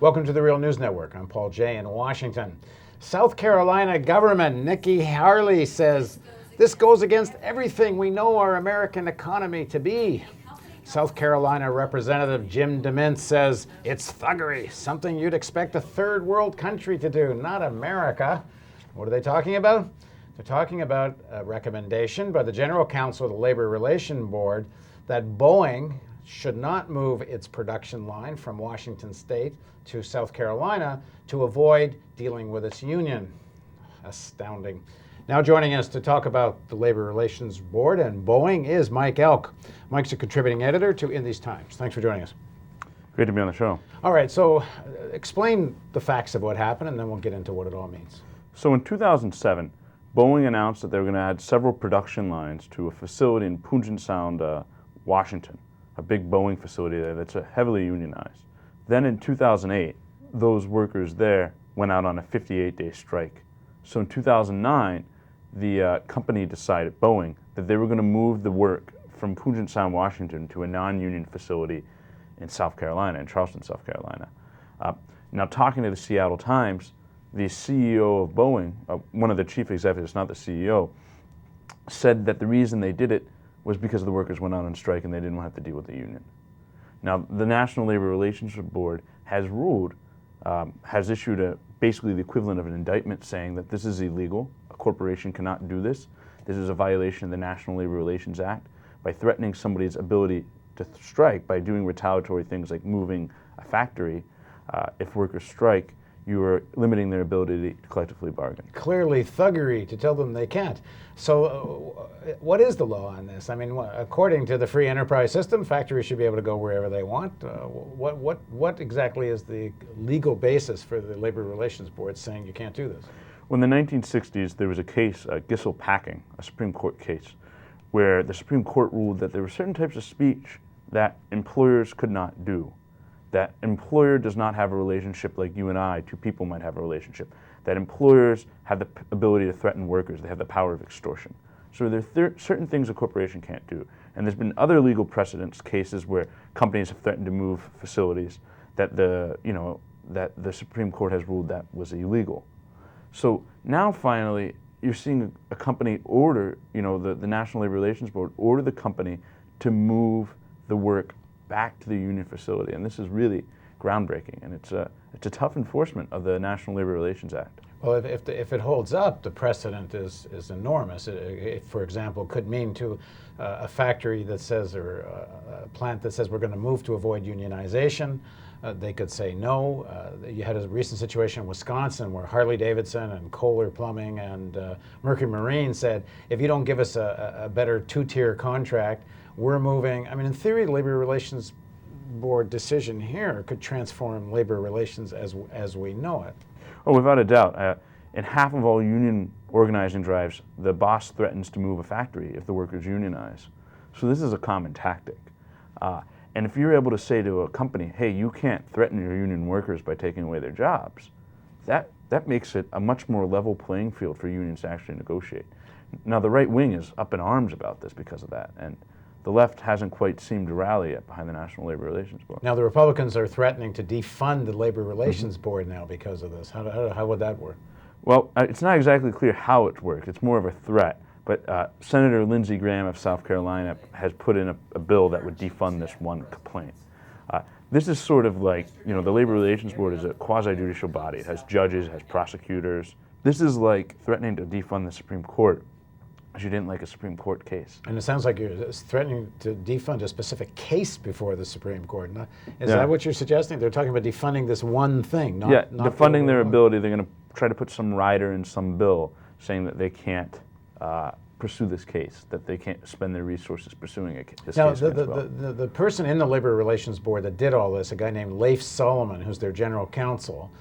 Welcome to the Real News Network. I'm Paul Jay in Washington. South Carolina government Nikki Haley says this goes against everything we know our American economy to be. South Carolina Representative Jim DeMint says it's thuggery, something you'd expect a third world country to do, not America. What are they talking about? They're talking about a recommendation by the General Counsel of the Labor Relations Board that Boeing should not move its production line from Washington State to South Carolina to avoid dealing with its union. Astounding. Now joining us to talk about the Labor Relations Board and Boeing is Mike Elk. Mike's a contributing editor to In These Times. Thanks for joining us. Great to be on the show. All right, so explain the facts of what happened and then we'll get into what it all means. So in 2007, Boeing announced that they were going to add several production lines to a facility in Puget Sound, Washington, a big Boeing facility there that's heavily unionized. Then in 2008, those workers there went out on a 58-day strike. So in 2009, the company decided, Boeing, that they were going to move the work from Puget Sound, Washington to a non-union facility in South Carolina, in Charleston, South Carolina. Now talking to the Seattle Times, the CEO of Boeing, one of the chief executives, not the CEO, said that the reason they did it was because the workers went out on strike and they didn't have to deal with the union. Now, the National Labor Relations Board has ruled, has issued basically the equivalent of an indictment saying that this is illegal. A corporation cannot do this. This is a violation of the National Labor Relations Act by threatening somebody's ability to strike by doing retaliatory things like moving a factory. If workers strike, you are limiting their ability to collectively bargain. Clearly thuggery to tell them they can't. So what is the law on this? I mean, according to the free enterprise system, factories should be able to go wherever they want. What exactly is the legal basis for the Labor Relations Board saying you can't do this? Well, in the 1960s, there was a case, Gissel Packing, a Supreme Court case, where the Supreme Court ruled that there were certain types of speech that employers could not do. That employer does not have a relationship like you and I, two people might have a relationship. That employers have the ability to threaten workers. They have the power of extortion. So there are certain things a corporation can't do. And there's been other legal precedents, cases where companies have threatened to move facilities that the Supreme Court has ruled that was illegal. So now finally, you're seeing a company order, the National Labor Relations Board order the company to move the work back to the union facility, and this is really groundbreaking, and it's a tough enforcement of the National Labor Relations Act. Well, if it holds up, the precedent is enormous. It, for example, could mean to a factory that says, or a plant that says we're going to move to avoid unionization, they could say no. You had a recent situation in Wisconsin where Harley-Davidson and Kohler Plumbing and Mercury Marine said, if you don't give us a better two-tier contract, we're moving. I mean, in theory, the Labor Relations Board decision here could transform labor relations as we know it. Oh, without a doubt. In half of all union organizing drives, the boss threatens to move a factory if the workers unionize. So this is a common tactic. And if you're able to say to a company, hey, you can't threaten your union workers by taking away their jobs, that makes it a much more level playing field for unions to actually negotiate. Now, the right wing is up in arms about this because of that. And the left hasn't quite seemed to rally yet behind the National Labor Relations Board. Now, the Republicans are threatening to defund the Labor Relations Board now because of this. How would that work? Well, it's not exactly clear how it works. It's more of a threat. But Senator Lindsey Graham of South Carolina has put in a bill that would defund this one complaint. This is sort of like, the Labor Relations Board is a quasi-judicial body. It has judges, it has prosecutors. This is like threatening to defund the Supreme Court. You didn't like a Supreme Court case. And it sounds like you're threatening to defund a specific case before the Supreme Court. Is that what you're suggesting? They're talking about defunding this one thing, not defunding their ability. They're going to try to put some rider in some bill saying that they can't pursue this case, that they can't spend their resources pursuing this now, case. The person in the Labor Relations Board that did all this, a guy named Leif Solomon, who's their general counsel,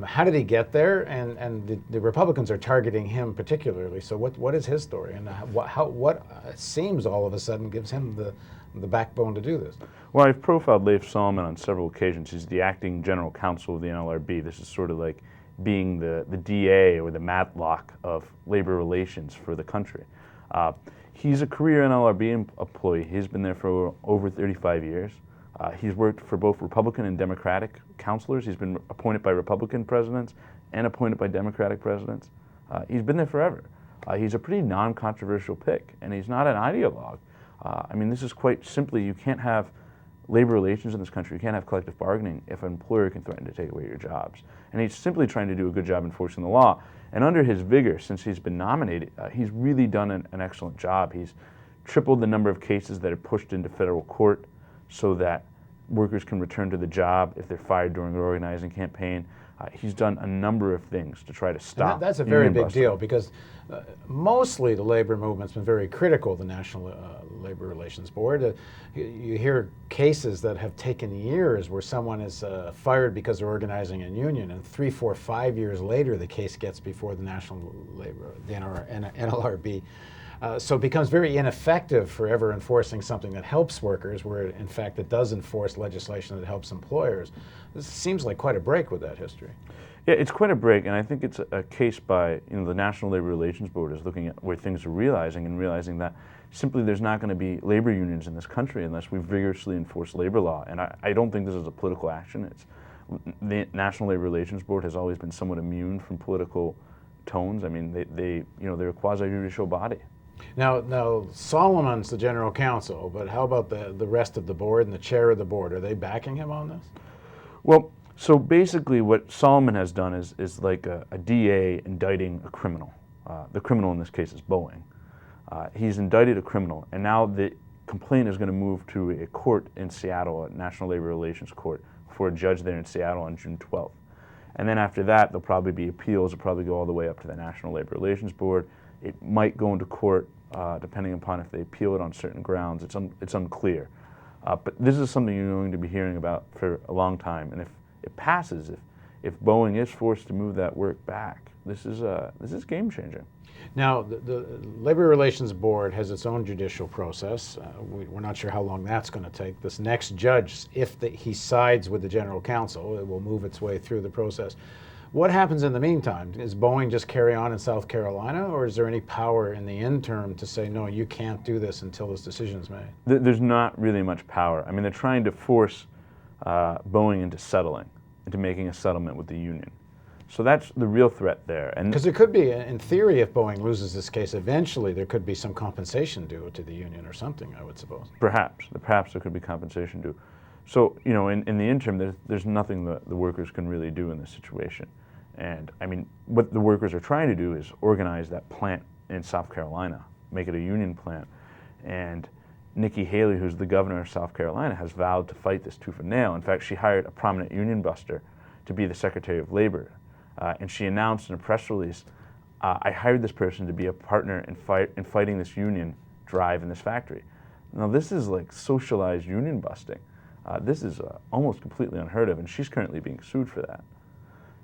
how did he get there? And the Republicans are targeting him particularly. So what is his story? And what seems all of a sudden gives him the backbone to do this? Well, I've profiled Leif Solomon on several occasions. He's the acting general counsel of the NLRB. This is sort of like being the DA or the Matlock of labor relations for the country. He's a career NLRB employee. He's been there for over 35 years. He's worked for both Republican and Democratic counselors. He's been appointed by Republican presidents and appointed by Democratic presidents. He's been there forever. He's a pretty non-controversial pick, and he's not an ideologue. I mean, this is quite simply, you can't have labor relations in this country, you can't have collective bargaining if an employer can threaten to take away your jobs. And he's simply trying to do a good job enforcing the law. And under his vigor, since he's been nominated, he's really done an excellent job. He's tripled the number of cases that are pushed into federal court so that workers can return to the job if they're fired during an organizing campaign. He's done a number of things to try to stop. That's a very big deal, because mostly the labor movement's been very critical of the National Labor Relations Board. You hear cases that have taken years where someone is fired because they're organizing a union, and 3, 4, 5 years later the case gets before the NLRB. So it becomes very ineffective for ever enforcing something that helps workers, where in fact it does enforce legislation that helps employers. This seems like quite a break with that history. Yeah, it's quite a break, and I think it's a case by, the National Labor Relations Board is looking at where things are realizing that simply there's not going to be labor unions in this country unless we vigorously enforce labor law. And I don't think this is a political action. The National Labor Relations Board has always been somewhat immune from political tones. I mean, they're a quasi-judicial body. Now Solomon's the general counsel, but how about the rest of the board and the chair of the board? Are they backing him on this? Well, so basically what Solomon has done is like a DA indicting a criminal. The criminal in this case is Boeing. He's indicted a criminal, and now the complaint is going to move to a court in Seattle, a National Labor Relations Court, for a judge there in Seattle on June 12th. And then after that, there'll probably be appeals. It'll probably go all the way up to the National Labor Relations Board. It might go into court, depending upon if they appeal it on certain grounds. It's unclear. But this is something you're going to be hearing about for a long time. And if it passes, if Boeing is forced to move that work back, this is game changing. Now, the Labor Relations Board has its own judicial process. We're not sure how long that's going to take. This next judge, if he sides with the general counsel, it will move its way through the process. What happens in the meantime? Is Boeing just carry on in South Carolina, or is there any power in the interim to say, no, you can't do this until this decision is made? There's not really much power. I mean, they're trying to force Boeing into making a settlement with the union. So that's the real threat there. Because there could be, in theory, if Boeing loses this case, eventually there could be some compensation due to the union or something, I would suppose. Perhaps there could be compensation due. So, in the interim, there's nothing the workers can really do in this situation. And I mean, what the workers are trying to do is organize that plant in South Carolina, make it a union plant. And Nikki Haley, who's the governor of South Carolina, has vowed to fight this tooth and nail. In fact, she hired a prominent union buster to be the Secretary of Labor. And she announced in a press release, I hired this person to be a partner in fighting this union drive in this factory. Now, this is like socialized union busting. This is almost completely unheard of, and she's currently being sued for that.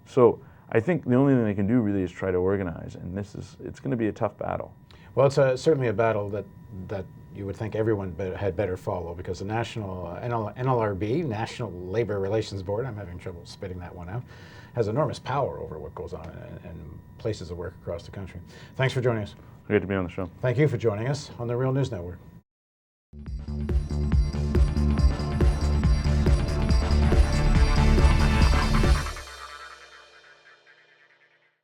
So I think the only thing they can do really is try to organize, and it's going to be a tough battle. Well, it's certainly a battle that you would think everyone had better follow, because the National NLRB, National Labor Relations Board, I'm having trouble spitting that one out, has enormous power over what goes on in places of work across the country. Thanks for joining us. Great to be on the show. Thank you for joining us on the Real News Network.